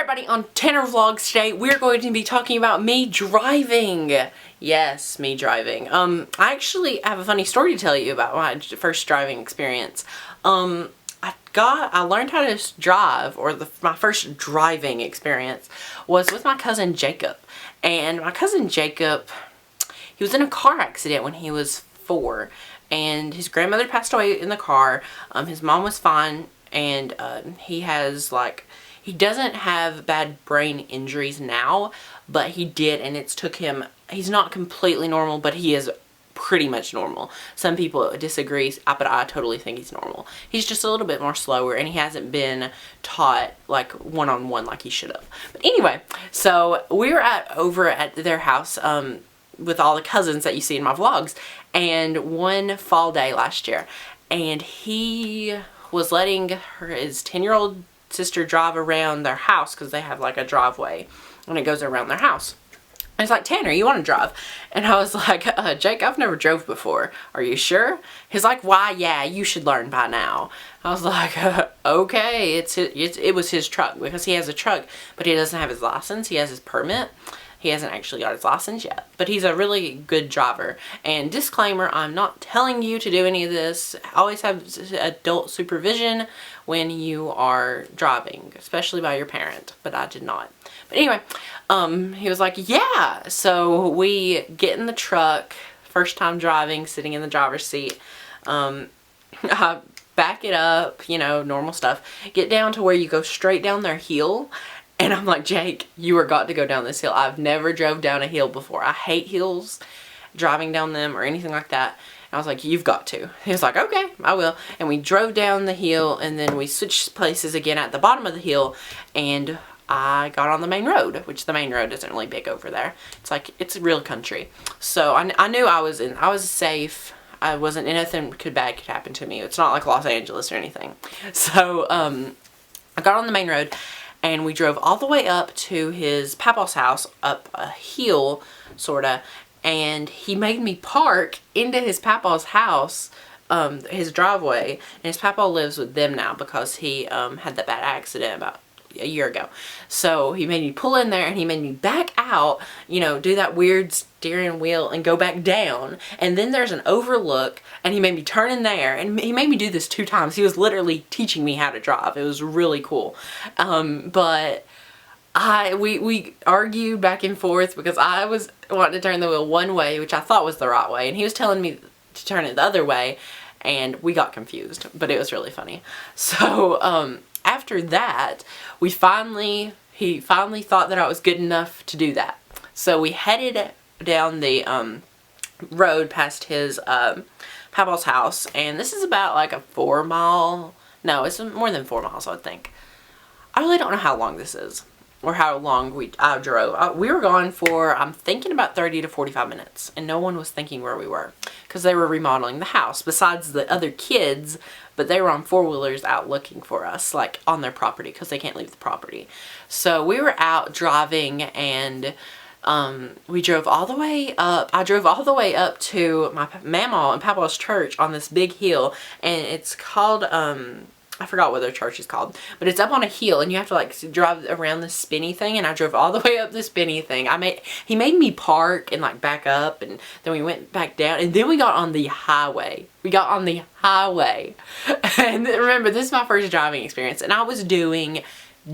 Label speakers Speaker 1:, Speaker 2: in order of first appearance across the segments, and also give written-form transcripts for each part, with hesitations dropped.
Speaker 1: Everybody, on Tanner Vlogs today, we're going to be talking about me driving. Yes, me driving. I actually have a funny story to tell you about my first driving experience. I learned how to drive, or my first driving experience was with my cousin Jacob. And my cousin Jacob, he was in a car accident when he was 4. And his grandmother passed away in the car. His mom was fine, and he doesn't have bad brain injuries now, but he did, and it's took him, he's not completely normal, but he is pretty much normal. Some people disagree, but I totally think he's normal. He's just a little bit more slower, and he hasn't been taught like one-on-one like he should have. But anyway, so we were over at their house with all the cousins that you see in my vlogs, and one fall day last year, and he was letting his 10-year-old sister drive around their house because they have like a driveway and it goes around their house. And he's like, Tanner, you want to drive? And I was like, Jake, I've never drove before. Are you sure? He's like, why, yeah, you should learn by now. I was like, okay. It was his truck, because he has a truck, but he doesn't have his license. He has his permit. He hasn't actually got his license yet, but he's a really good driver. And disclaimer, I'm not telling you to do any of this. Always have adult supervision when you are driving, especially by your parent, but I did not. But anyway, he was like, yeah. So we get in the truck, first time driving, sitting in the driver's seat. I back it up, you know, normal stuff. Get down to where you go straight down their hill. And I'm like, Jake, you are got to go down this hill. I've never drove down a hill before. I hate hills, driving down them or anything like that. And I was like, you've got to. He was like, okay, I will. And we drove down the hill, and then we switched places again at the bottom of the hill, and I got on the main road, which the main road isn't really big over there. It's real country. So I knew I was safe. I wasn't, anything bad could happen to me. It's not like Los Angeles or anything. So I got on the main road, and we drove all the way up to his papa's house, up a hill, sorta, and he made me park into his papa's house, his driveway, and his papa lives with them now because he had that bad accident about a year ago. So he made me pull in there, and he made me back out, you know, do that weird steering wheel and go back down, and then there's an overlook, and he made me turn in there, and he made me do this 2 times. He was literally teaching me how to drive. It was really cool. But we argued back and forth because I was wanting to turn the wheel one way, which I thought was the right way, and he was telling me to turn it the other way, and we got confused, but it was really funny. So after that, he finally thought that I was good enough to do that. So we headed down the road past his papa's house, and this is about like a 4 mile, no, it's more than 4 miles, I would think. I really don't know how long this is, or how long I drove. We were gone for, I'm thinking, about 30 to 45 minutes, and no one was thinking where we were, because they were remodeling the house, besides the other kids, but they were on 4-wheelers out looking for us, like on their property, because they can't leave the property. So we were out driving, and we drove all the way up. I drove all the way up to my mama and papa's church on this big hill, and it's called, I forgot what their church is called, but it's up on a hill, and you have to like drive around this spinny thing, and I drove all the way up the spinny thing. He made me park and like back up, and then we went back down, and then we got on the highway. We got on the highway. And remember, this is my first driving experience, and I was doing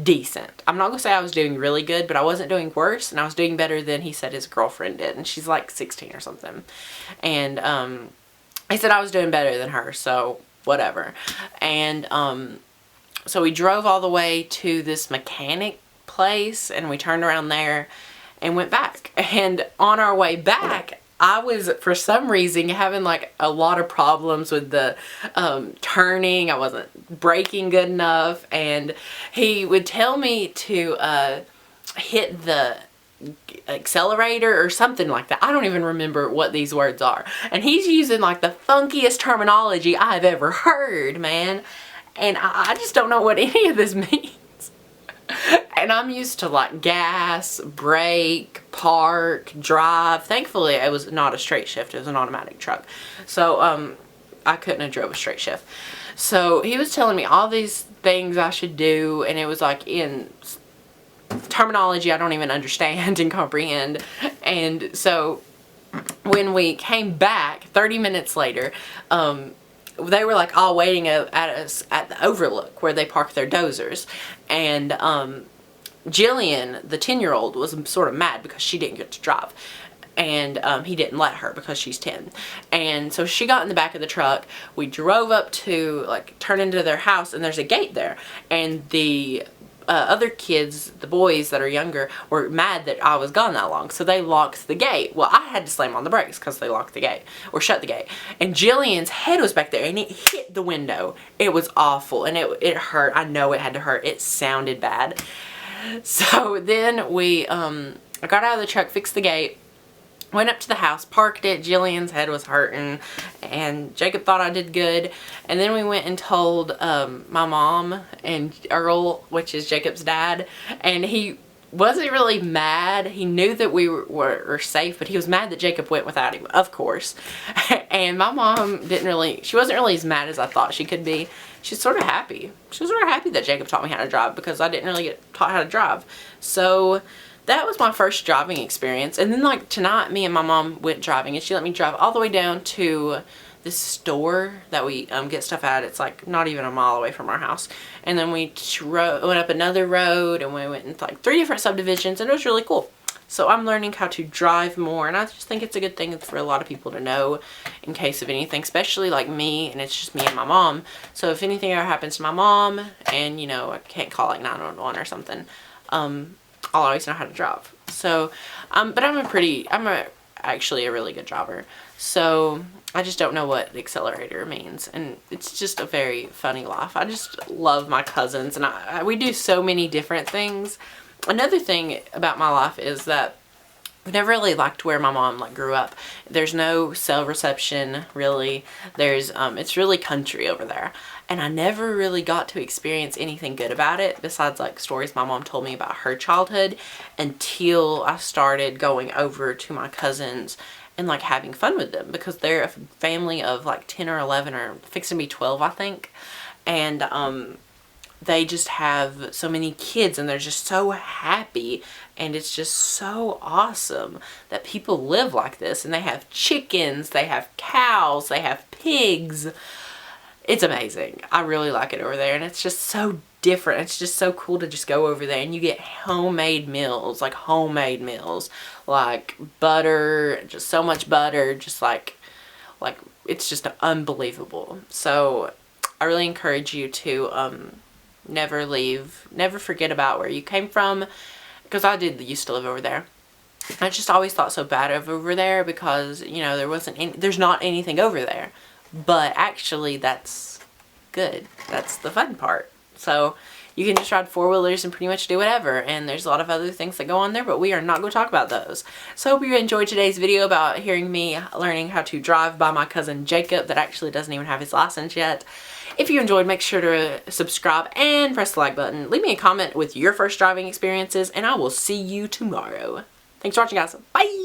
Speaker 1: decent. I'm not gonna say I was doing really good, but I wasn't doing worse, and I was doing better than he said his girlfriend did, and she's like 16 or something. And he said I was doing better than her, so whatever. And so we drove all the way to this mechanic place, and we turned around there and went back. And on our way back, I was, for some reason, having like a lot of problems with the turning. I wasn't braking good enough, and he would tell me to hit the accelerator or something like that. I don't even remember what these words are, and he's using like the funkiest terminology I've ever heard, man, and I just don't know what any of this means. And I'm used to like gas, brake, park, drive. Thankfully it was not a straight shift, it was an automatic truck, so I couldn't have drove a straight shift. So he was telling me all these things I should do, and it was like in terminology I don't even understand and comprehend. And so when we came back 30 minutes later, they were like all waiting at us at the overlook where they park their dozers. And Jillian, the 10-year-old, was sort of mad because she didn't get to drive. And he didn't let her because she's 10. And so she got in the back of the truck. We drove up to, like, turn into their house, and there's a gate there. And the other kids, the boys that are younger, were mad that I was gone that long, so they locked the gate. Well, I had to slam on the brakes because they locked the gate, or shut the gate. And Jillian's head was back there, and it hit the window. It was awful, and it hurt. I know it had to hurt. It sounded bad. So then I got out of the truck, fixed the gate, went up to the house, parked it. Jillian's head was hurting, and Jacob thought I did good. And then we went and told my mom and Earl, which is Jacob's dad, and he wasn't really mad. He knew that we were safe, but he was mad that Jacob went without him, of course. And my mom she wasn't really as mad as I thought she could be. She's sort of happy. She was sort of happy that Jacob taught me how to drive, because I didn't really get taught how to drive. So that was my first driving experience. And then, like, tonight, me and my mom went driving, and she let me drive all the way down to this store that we get stuff at. It's like not even a mile away from our house. And then we went up another road, and we went into like 3 different subdivisions, and it was really cool. So I'm learning how to drive more, and I just think it's a good thing for a lot of people to know in case of anything, especially like me, and it's just me and my mom. So if anything ever happens to my mom, and, you know, I can't call like 911 or something, I'll always know how to drive. So, but I'm actually a really good driver. So I just don't know what the accelerator means, and it's just a very funny life. I just love my cousins, and we do so many different things. Another thing about my life is that I never really liked where my mom grew up. There's no cell reception really. It's really country over there. And I never really got to experience anything good about it besides like stories my mom told me about her childhood, until I started going over to my cousins and like having fun with them, because they're a family of like 10 or 11 or fixing to be 12, I think. And they just have so many kids, and they're just so happy, and it's just so awesome that people live like this. And they have chickens, they have cows, they have pigs. It's amazing. I really like it over there, and it's just so different. It's just so cool to just go over there, and you get homemade meals, like butter, just so much butter, just like it's just unbelievable. So I really encourage you to never forget about where you came from, because I used to live over there. I just always thought so bad of over there because, you know, there's not anything over there. But actually, that's good. That's the fun part. So you can just ride 4-wheelers and pretty much do whatever. And there's a lot of other things that go on there, but we are not going to talk about those. So I hope you enjoyed today's video about hearing me learning how to drive by my cousin Jacob that actually doesn't even have his license yet. If you enjoyed, make sure to subscribe and press the like button. Leave me a comment with your first driving experiences, and I will see you tomorrow. Thanks for watching, guys. Bye!